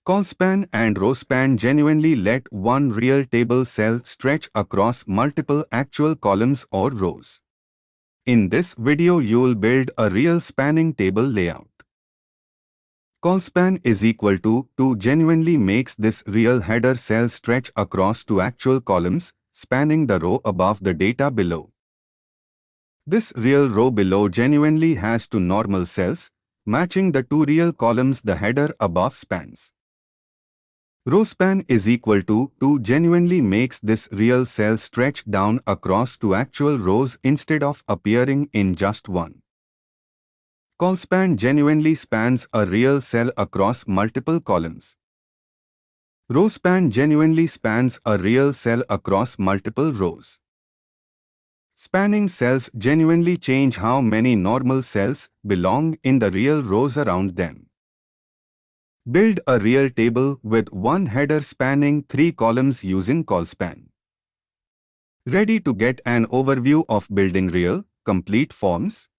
Colspan and rowspan genuinely let one real table cell stretch across multiple actual columns or rows. In this video you'll build a real spanning table layout. Colspan is equal to genuinely makes this real header cell stretch across two actual columns, spanning the row above the data below. This real row below genuinely has two normal cells, matching the two real columns the header above spans. Rowspan is equal to genuinely makes this real cell stretch down across two actual rows instead of appearing in just one. Colspan genuinely spans a real cell across multiple columns. Rowspan genuinely spans a real cell across multiple rows. Spanning cells genuinely change how many normal cells belong in the real rows around them. Build a real table with one header spanning 3 columns using colspan. Ready to get an overview of building real, complete forms?